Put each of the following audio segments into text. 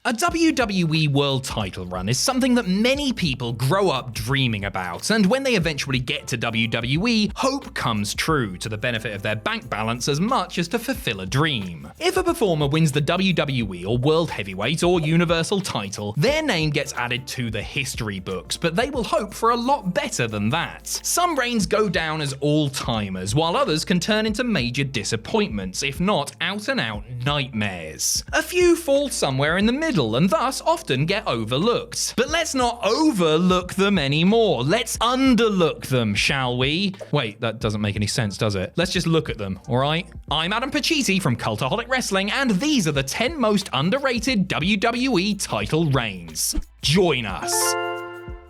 A WWE World title run is something that many people grow up dreaming about, and when they eventually get to WWE, hope comes true to the benefit of their bank balance as much as to fulfill a dream. If a performer wins the WWE or World Heavyweight or Universal title, their name gets added to the history books, but they will hope for a lot better than that. Some reigns go down as all-timers, while others can turn into major disappointments, if not out-and-out nightmares. A few fall somewhere in the middle and thus often get overlooked. But let's not overlook them anymore. Let's underlook them, shall we? Wait, that doesn't make any sense, does it? Let's just look at them, alright? I'm Adam Pacitti from Cultaholic Wrestling, and these are the 10 most underrated WWE title reigns. Join us.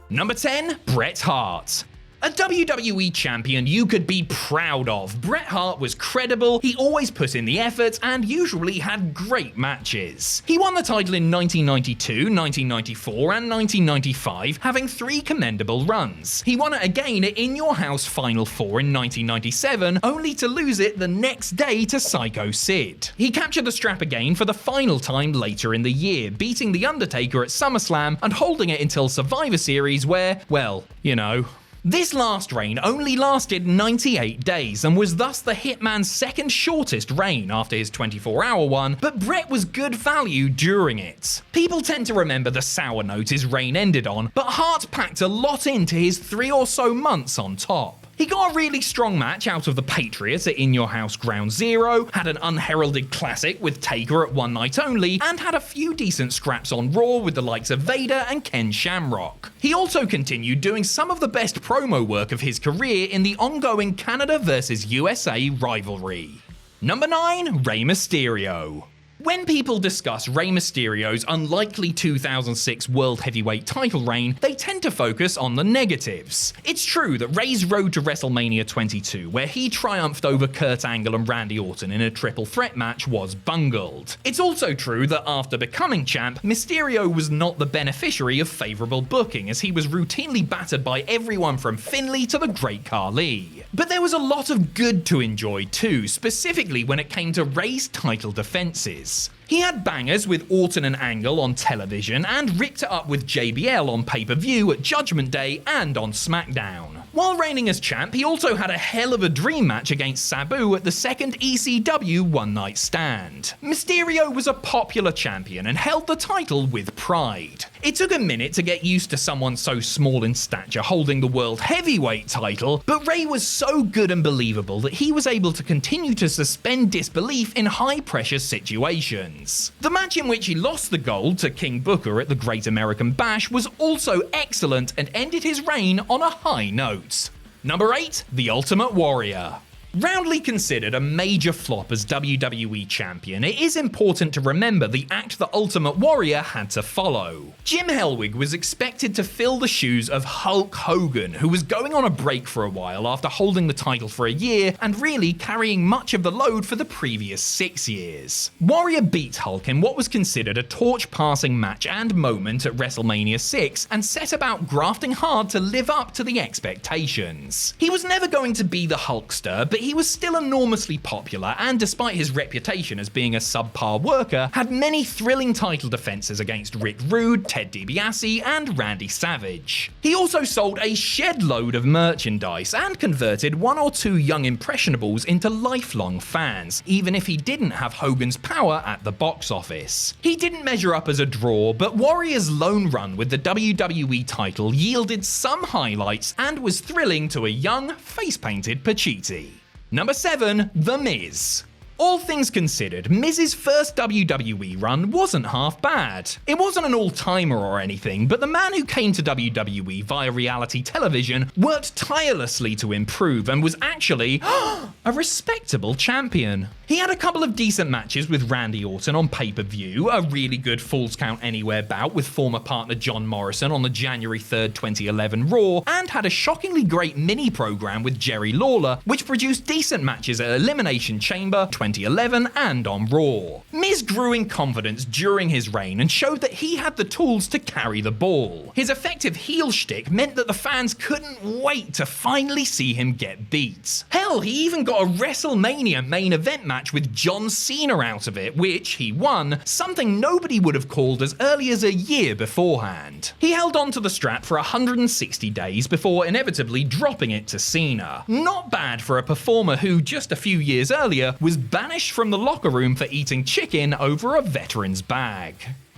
Number 10, Bret Hart. A WWE champion you could be proud of. Bret Hart was credible, he always put in the effort, and usually had great matches. He won the title in 1992, 1994, and 1995, having 3 commendable runs. He won it again at In Your House Final 4 in 1997, only to lose it the next day to Psycho Sid. He captured the strap again for the final time later in the year, beating The Undertaker at SummerSlam and holding it until Survivor Series where, well, you know. This last reign only lasted 98 days and was thus the Hitman's second shortest reign after his 24-hour one, but Bret was good value during it. People tend to remember the sour note his reign ended on, but Hart packed a lot into his 3 or so months on top. He got a really strong match out of the Patriots at In Your House Ground Zero, had an unheralded classic with Taker at One Night Only, and had a few decent scraps on Raw with the likes of Vader and Ken Shamrock. He also continued doing some of the best promo work of his career in the ongoing Canada vs USA rivalry. Number 9, Rey Mysterio. When people discuss Rey Mysterio's unlikely 2006 World Heavyweight title reign, they tend to focus on the negatives. It's true that Rey's road to WrestleMania 22, where he triumphed over Kurt Angle and Randy Orton in a triple threat match, was bungled. It's also true that after becoming champ, Mysterio was not the beneficiary of favourable booking, as he was routinely battered by everyone from Finlay to the Great Khali. But there was a lot of good to enjoy too, specifically when it came to Rey's title defences. He had bangers with Orton and Angle on television and ripped it up with JBL on pay-per-view at Judgment Day and on SmackDown. While reigning as champ, he also had a hell of a dream match against Sabu at the second ECW One Night Stand. Mysterio was a popular champion and held the title with pride. It took a minute to get used to someone so small in stature holding the World Heavyweight title, but Rey was so good and believable that he was able to continue to suspend disbelief in high-pressure situations. The match in which he lost the gold to King Booker at the Great American Bash was also excellent and ended his reign on a high note. Number 8, The Ultimate Warrior. Roundly considered a major flop as WWE champion, it is important to remember the act the Ultimate Warrior had to follow. Jim Hellwig was expected to fill the shoes of Hulk Hogan, who was going on a break for a while after holding the title for a year and really carrying much of the load for the previous 6 years. Warrior beat Hulk in what was considered a torch-passing match and moment at WrestleMania 6 and set about grafting hard to live up to the expectations. He was never going to be the Hulkster, but he was still enormously popular and, despite his reputation as being a subpar worker, had many thrilling title defenses against Rick Rude, Ted DiBiase, and Randy Savage. He also sold a shed load of merchandise and converted 1 or 2 young impressionables into lifelong fans, even if he didn't have Hogan's power at the box office. He didn't measure up as a draw, but Warrior's lone run with the WWE title yielded some highlights and was thrilling to a young, face-painted Pacitti. Number 7, The Miz. All things considered, Miz's first WWE run wasn't half bad. It wasn't an all-timer or anything, but the man who came to WWE via reality television worked tirelessly to improve and was actually a respectable champion. He had a couple of decent matches with Randy Orton on pay-per-view, a really good Falls Count Anywhere bout with former partner John Morrison on the January 3rd, 2011 Raw, and had a shockingly great mini-program with Jerry Lawler, which produced decent matches at Elimination Chamber 2011 and on Raw. Miz grew in confidence during his reign and showed that he had the tools to carry the ball. His effective heel shtick meant that the fans couldn't wait to finally see him get beat. Hell, he even got a WrestleMania main event match match with John Cena out of it, which he won, something nobody would have called as early as a year beforehand. He held on to the strap for 160 days before inevitably dropping it to Cena. Not bad for a performer who, just a few years earlier, was banished from the locker room for eating chicken over a veteran's bag.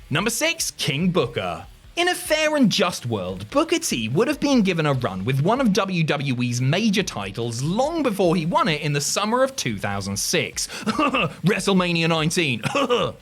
Number 6. King Booker. In a fair and just world, Booker T would have been given a run with one of WWE's major titles long before he won it in the summer of 2006. WrestleMania 19.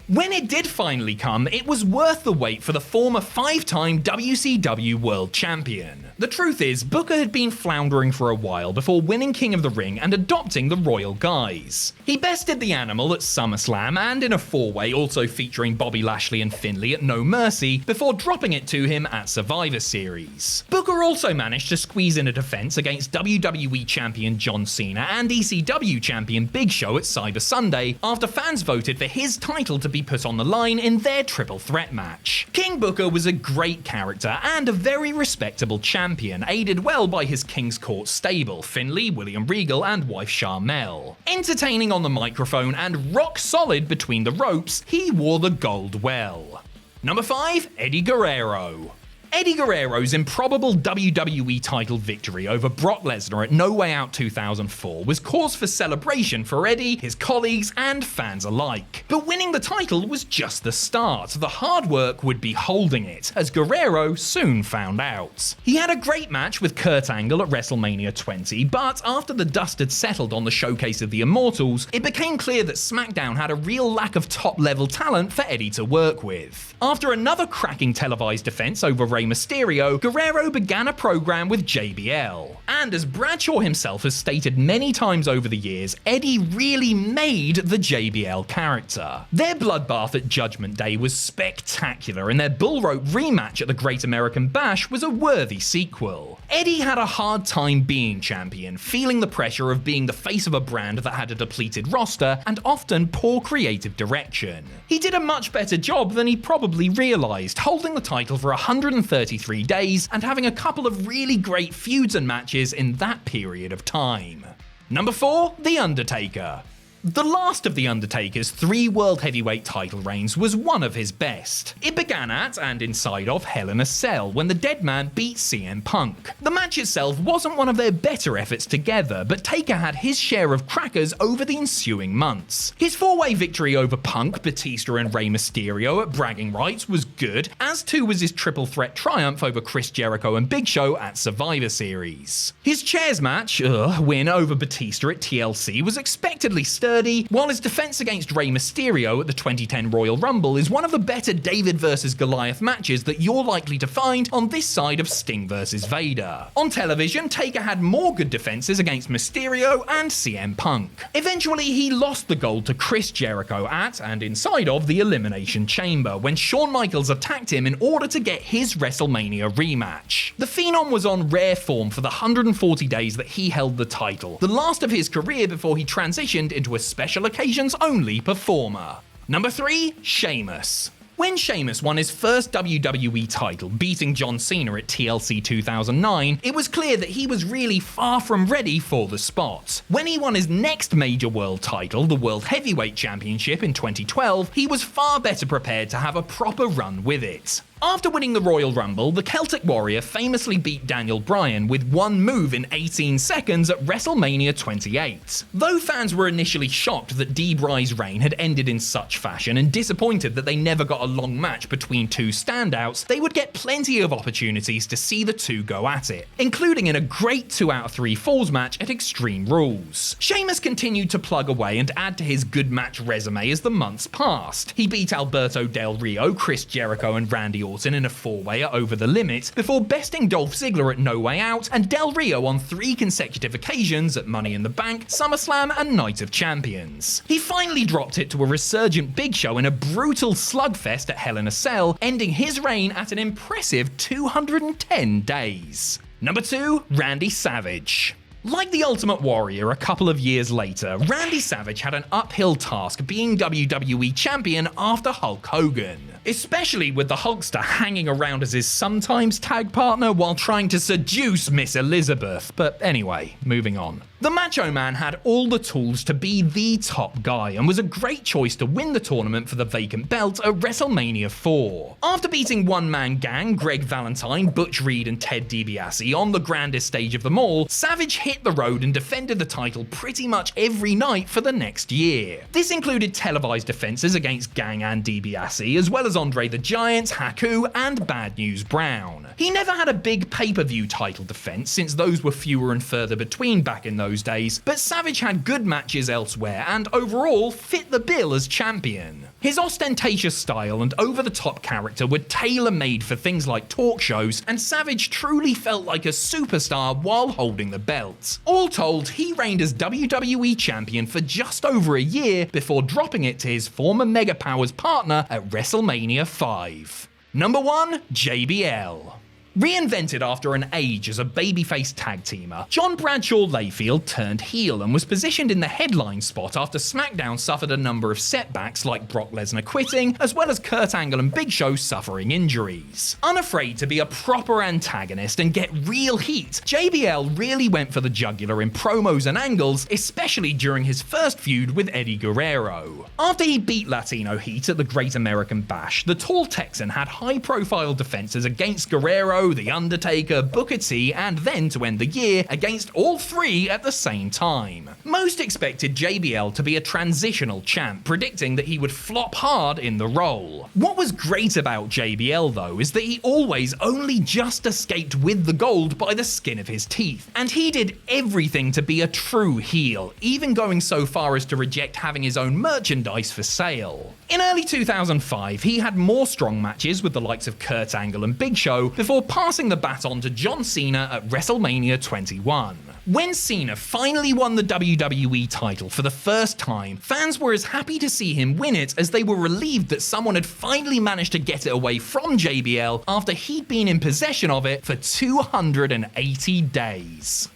When it did finally come, it was worth the wait for the former 5-time WCW World Champion. The truth is, Booker had been floundering for a while before winning King of the Ring and adopting the Royal Guise. He bested the Animal at SummerSlam and in a 4-way also featuring Bobby Lashley and Finlay at No Mercy before dropping it to him at Survivor Series. Booker also managed to squeeze in a defense against WWE Champion John Cena and ECW Champion Big Show at Cyber Sunday after fans voted for his title to be put on the line in their triple threat match. King Booker was a great character and a very respectable champion, aided well by his King's Court stable, Finlay, William Regal and wife Sharmell. Entertaining on the microphone and rock solid between the ropes, he wore the gold well. Number 5. Eddie Guerrero. Eddie Guerrero's improbable WWE title victory over Brock Lesnar at No Way Out 2004 was cause for celebration for Eddie, his colleagues, and fans alike. But winning the title was just the start. The hard work would be holding it, as Guerrero soon found out. He had a great match with Kurt Angle at WrestleMania 20, but after the dust had settled on the showcase of the Immortals, it became clear that SmackDown had a real lack of top-level talent for Eddie to work with. After another cracking televised defense over Rey Mysterio, Guerrero began a program with JBL. And as Bradshaw himself has stated many times over the years, Eddie really made the JBL character. Their bloodbath at Judgment Day was spectacular, and their bull rope rematch at the Great American Bash was a worthy sequel. Eddie had a hard time being champion, feeling the pressure of being the face of a brand that had a depleted roster and often poor creative direction. He did a much better job than he probably realized, holding the title for 133 days and having a couple of really great feuds and matches in that period of time. Number 4. The Undertaker. The last of The Undertaker's 3 World Heavyweight title reigns was one of his best. It began at and inside of Hell in a Cell when the Dead Man beat CM Punk. The match itself wasn't one of their better efforts together, but Taker had his share of crackers over the ensuing months. His 4-way victory over Punk, Batista and Rey Mysterio at Bragging Rights was good, as too was his triple threat triumph over Chris Jericho and Big Show at Survivor Series. His chairs match, win over Batista at TLC was expectedly sturdy, while his defense against Rey Mysterio at the 2010 Royal Rumble is one of the better David vs. Goliath matches that you're likely to find on this side of Sting vs. Vader. On television, Taker had more good defenses against Mysterio and CM Punk. Eventually, he lost the gold to Chris Jericho at and inside of the Elimination Chamber when Shawn Michaels attacked him in order to get his WrestleMania rematch. The Phenom was on rare form for the 140 days that he held the title, the last of his career before he transitioned into a special occasions only performer. Number 3. Sheamus. When Sheamus won his first WWE title, beating John Cena at TLC 2009, it was clear that he was really far from ready for the spot. When he won his next major world title, the World Heavyweight Championship in 2012, he was far better prepared to have a proper run with it. After winning the Royal Rumble, the Celtic Warrior famously beat Daniel Bryan with one move in 18 seconds at WrestleMania 28. Though fans were initially shocked that D-Bry's reign had ended in such fashion and disappointed that they never got a long match between two standouts, they would get plenty of opportunities to see the two go at it, including in a great 2 out of 3 falls match at Extreme Rules. Sheamus continued to plug away and add to his good match resume as the months passed. He beat Alberto Del Rio, Chris Jericho and Randy Orton in a 4-way at Over the Limit, before besting Dolph Ziggler at No Way Out and Del Rio on 3 consecutive occasions at Money in the Bank, SummerSlam and Night of Champions. He finally dropped it to a resurgent Big Show in a brutal slugfest at Hell in a Cell, ending his reign at an impressive 210 days. Number 2. Randy Savage. Like the Ultimate Warrior a couple of years later, Randy Savage had an uphill task being WWE Champion after Hulk Hogan, especially with the Hulkster hanging around as his sometimes tag partner while trying to seduce Miss Elizabeth. But anyway, moving on. The Macho Man had all the tools to be the top guy and was a great choice to win the tournament for the vacant belt at WrestleMania 4. After beating one-man gang Greg Valentine, Butch Reed and Ted DiBiase on the grandest stage of them all, Savage hit the road and defended the title pretty much every night for the next year. This included televised defenses against Gang and DiBiase, as well as Andre the Giant, Haku and Bad News Brown. He never had a big pay-per-view title defense, since those were fewer and further between back in those days, but Savage had good matches elsewhere and overall fit the bill as champion. His ostentatious style and over-the-top character were tailor-made for things like talk shows, and Savage truly felt like a superstar while holding the belt. All told, he reigned as WWE champion for just over a year before dropping it to his former Mega Powers partner at WrestleMania 5. Number 1. JBL. Reinvented after an age as a babyface tag teamer, John Bradshaw Layfield turned heel and was positioned in the headline spot after SmackDown suffered a number of setbacks like Brock Lesnar quitting, as well as Kurt Angle and Big Show suffering injuries. Unafraid to be a proper antagonist and get real heat, JBL really went for the jugular in promos and angles, especially during his first feud with Eddie Guerrero. After he beat Latino Heat at the Great American Bash, the tall Texan had high-profile defenses against Guerrero, The Undertaker, Booker T, and then to end the year against all three at the same time. Most expected JBL to be a transitional champ, predicting that he would flop hard in the role. What was great about JBL though is that he always only just escaped with the gold by the skin of his teeth, and he did everything to be a true heel, even going so far as to reject having his own merchandise for sale. In early 2005, he had more strong matches with the likes of Kurt Angle and Big Show before passing the baton to John Cena at WrestleMania 21. When Cena finally won the WWE title for the first time, fans were as happy to see him win it as they were relieved that someone had finally managed to get it away from JBL after he'd been in possession of it for 280 days.